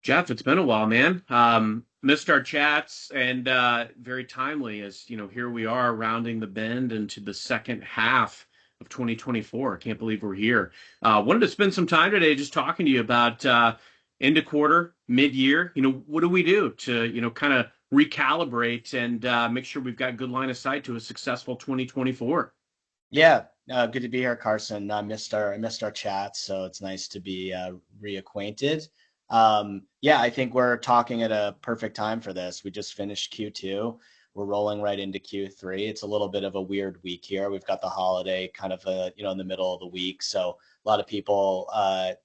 Jeff, it's been a while, man. Missed our chats and very timely as here we are rounding the bend into the second half of 2024. Can't believe we're here. Wanted to spend some time today just talking to you about end of quarter, mid-year. What do we do to, kind of recalibrate and make sure we've got good line of sight to a successful 2024? Yeah, good to be here, Carson. I missed our chat, so it's nice to be reacquainted. Yeah, I think we're talking at a perfect time for this. We just finished Q2. We're rolling right into Q3. It's a little bit of a weird week here. We've got the holiday kind of in the middle of the week, so a lot of people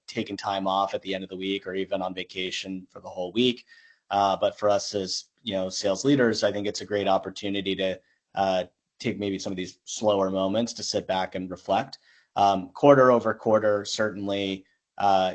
taking time off at the end of the week or even on vacation for the whole week. But for us as sales leaders, I think it's a great opportunity to uh, take maybe some of these slower moments to sit back and reflect. Quarter over quarter, certainly,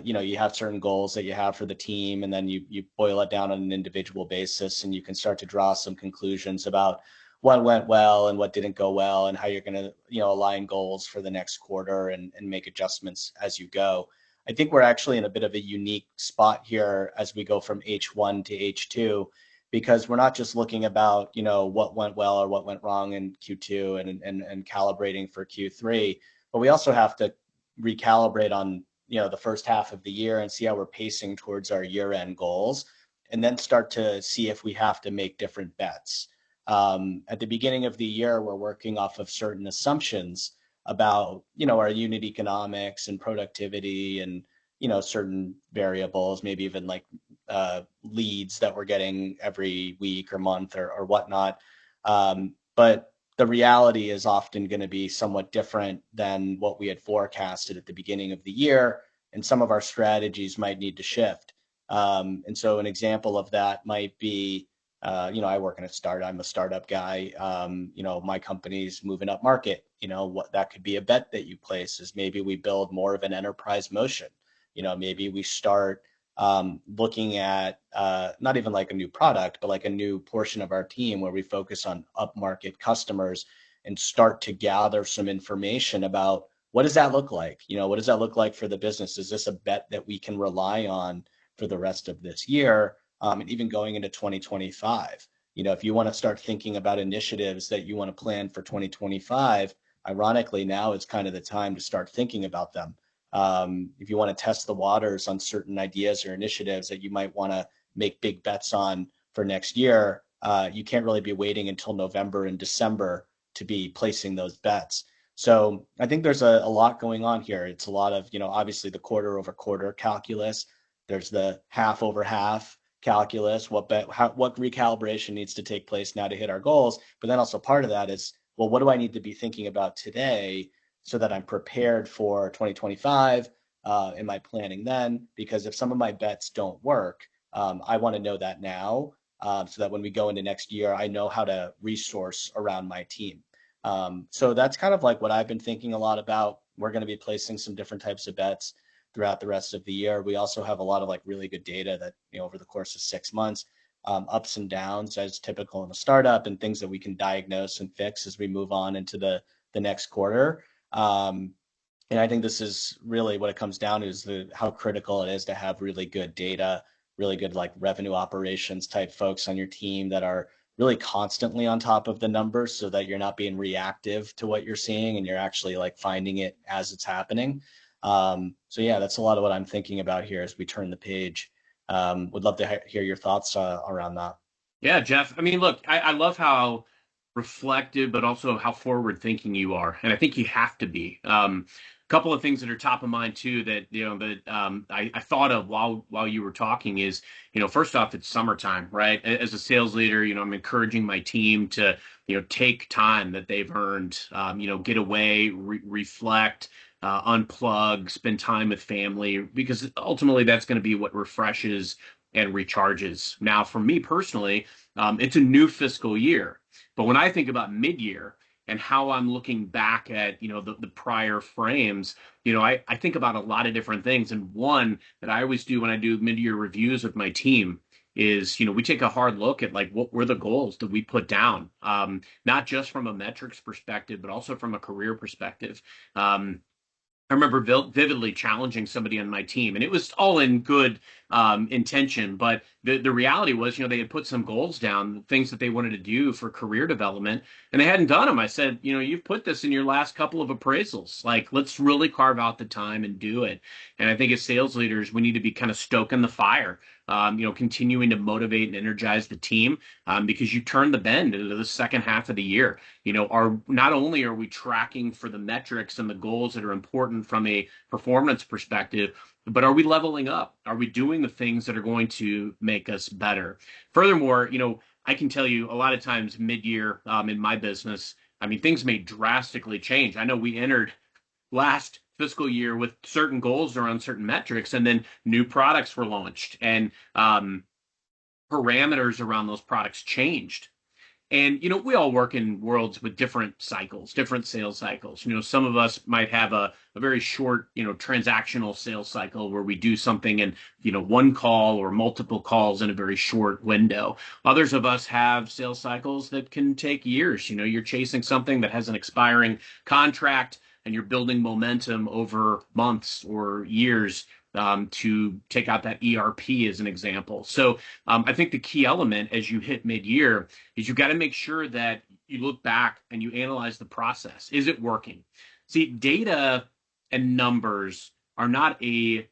you have certain goals that you have for the team, and then you boil it down on an individual basis, and you can start to draw some conclusions about what went well and what didn't go well, and how you're going to align goals for the next quarter and make adjustments as you go. I think we're actually in a bit of a unique spot here as we go from H1 to H2 because we're not just looking about what went well or what went wrong in Q2 and calibrating for Q3, but we also have to recalibrate on the first half of the year and see how we're pacing towards our year end goals, and then start to see if we have to make different bets. At the beginning of the year, we're working off of certain assumptions about our unit economics and productivity and certain variables, maybe even like leads that we're getting every week or month or whatnot. But the reality is often going to be somewhat different than what we had forecasted at the beginning of the year, and some of our strategies might need to shift. And so an example of that might be, I work in a startup. I'm a startup guy. My company's moving up market. What that could be a bet that you place is maybe we build more of an enterprise motion. Maybe we start looking at not even like a new product, but like a new portion of our team where we focus on upmarket customers and start to gather some information about what does that look like? What does that look like for the business? Is this a bet that we can rely on for the rest of this year, and even going into 2025? If you want to start thinking about initiatives that you want to plan for 2025, ironically, now is kind of the time to start thinking about them. If you want to test the waters on certain ideas or initiatives that you might want to make big bets on for next year, you can't really be waiting until November and December to be placing those bets. So I think there's a lot going on here. It's a lot of, obviously the quarter over quarter calculus. There's the half over half calculus, what recalibration needs to take place now to hit our goals. But then also part of that is, well, what do I need to be thinking about today so that I'm prepared for 2025 in my planning then? Because if some of my bets don't work, I want to know that now, so that when we go into next year, I know how to resource around my team. So that's kind of like what I've been thinking a lot about. We're going to be placing some different types of bets throughout the rest of the year. We also have a lot of like really good data that, over the course of 6 months, ups and downs as typical in a startup, and things that we can diagnose and fix as we move on into the next quarter. And I think this is really what it comes down to, is how critical it is to have really good data, really good like revenue operations type folks on your team that are really constantly on top of the numbers, so that you're not being reactive to what you're seeing and you're actually like finding it as it's happening. So yeah, that's a lot of what I'm thinking about here as we turn the page. Would love to hear your thoughts around that. Yeah, Jeff. I mean, look, I love how reflective, but also how forward thinking you are, and I think you have to be. A couple of things that are top of mind too that I thought of while you were talking is, first off, it's summertime, right? As a sales leader, I'm encouraging my team to take time that they've earned, get away, reflect. Unplug, spend time with family, because ultimately that's going to be what refreshes and recharges. Now, for me personally, it's a new fiscal year. But when I think about mid-year and how I'm looking back at, the prior frames, I think about a lot of different things. And one that I always do when I do mid-year reviews with my team is, we take a hard look at like what were the goals that we put down, not just from a metrics perspective, but also from a career perspective. I remember vividly challenging somebody on my team, and it was all in good intention. But the reality was, they had put some goals down, things that they wanted to do for career development, and they hadn't done them. I said, you've put this in your last couple of appraisals. Like, let's really carve out the time and do it. And I think as sales leaders, we need to be kind of stoking the fire, continuing to motivate and energize the team, because you turn the bend into the second half of the year. Not only are we tracking for the metrics and the goals that are important from a performance perspective, but are we leveling up? Are we doing the things that are going to make us better? Furthermore, I can tell you a lot of times mid-year in my business, I mean, things may drastically change. I know we entered last fiscal year with certain goals around certain metrics, and then new products were launched, and parameters around those products changed. And, we all work in worlds with different cycles, different sales cycles. Some of us might have a very short, transactional sales cycle where we do something in, one call or multiple calls in a very short window. Others of us have sales cycles that can take years. You're chasing something that has an expiring contract and you're building momentum over months or years, to take out that ERP as an example. So I think the key element as you hit mid-year is you got to make sure that you look back and you analyze the process. Is it working? See, data and numbers are not a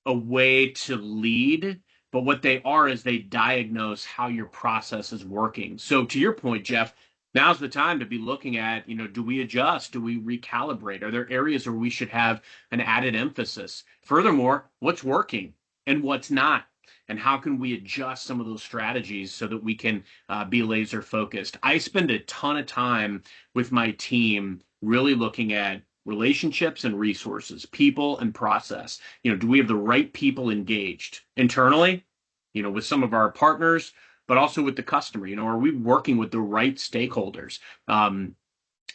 way to lead, but what they are is they diagnose how your process is working. So to your point, Jeff, now's the time to be looking at, do we adjust? Do we recalibrate? Are there areas where we should have an added emphasis? Furthermore, what's working and what's not? And how can we adjust some of those strategies so that we can be laser focused? I spend a ton of time with my team really looking at relationships and resources, people and process. Do we have the right people engaged internally, with some of our partners, but also with the customer? Are we working with the right stakeholders?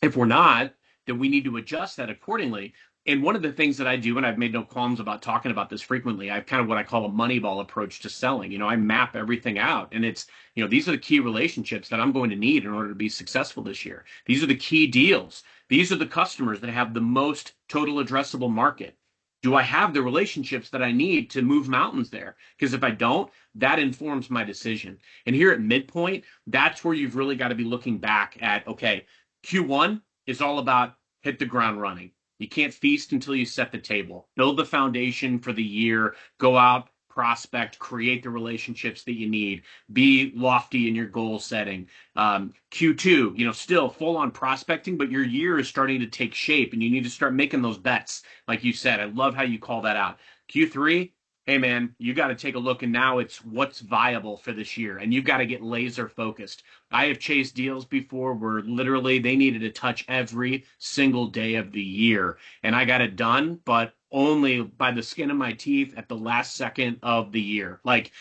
If we're not, then we need to adjust that accordingly. And one of the things that I do, and I've made no qualms about talking about this frequently, I have kind of what I call a Moneyball approach to selling. I map everything out, and it's, these are the key relationships that I'm going to need in order to be successful this year. These are the key deals. These are the customers that have the most total addressable market. Do I have the relationships that I need to move mountains there? Because if I don't, that informs my decision. And here at midpoint, that's where you've really got to be looking back at, okay, Q1 is all about hit the ground running. You can't feast until you set the table. Build the foundation for the year. Go out, prospect, create the relationships that you need. Be lofty in your goal setting. Q2, still full on prospecting, but your year is starting to take shape and you need to start making those bets. Like you said, I love how you call that out. Q3, hey man, you got to take a look, and now it's what's viable for this year, and you've got to get laser focused. I have chased deals before where literally they needed to touch every single day of the year, and I got it done, but only by the skin of my teeth at the last second of the year. Like,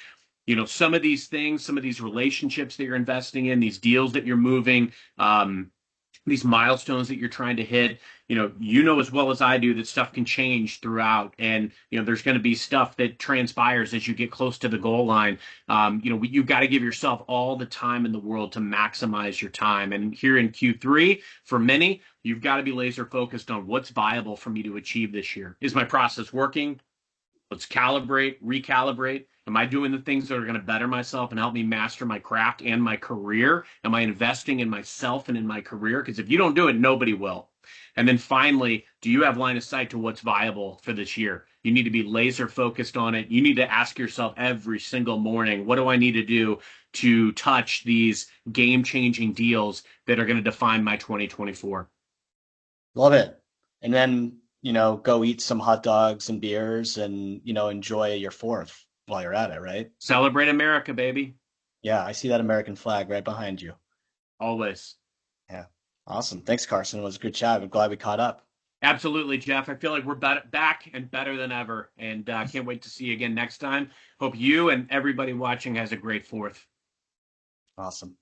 some of these things, some of these relationships that you're investing in, these deals that you're moving, these milestones that you're trying to hit, as well as I do that stuff can change throughout. And, there's going to be stuff that transpires as you get close to the goal line. You've got to give yourself all the time in the world to maximize your time. And here in Q3, for many, you've got to be laser focused on what's viable for me to achieve this year. Is my process working? Let's calibrate, recalibrate. Am I doing the things that are going to better myself and help me master my craft and my career? Am I investing in myself and in my career? Because if you don't do it, nobody will. And then finally, do you have line of sight to what's viable for this year? You need to be laser focused on it. You need to ask yourself every single morning, what do I need to do to touch these game-changing deals that are going to define my 2024? Love it. And then, go eat some hot dogs and beers and, enjoy your fourth while you're at it, right? Celebrate America, baby. Yeah, I see that American flag right behind you. Always. Yeah. Awesome. Thanks, Carson. It was a good chat. I'm glad we caught up. Absolutely, Jeff. I feel like we're back and better than ever. And can't wait to see you again next time. Hope you and everybody watching has a great fourth. Awesome.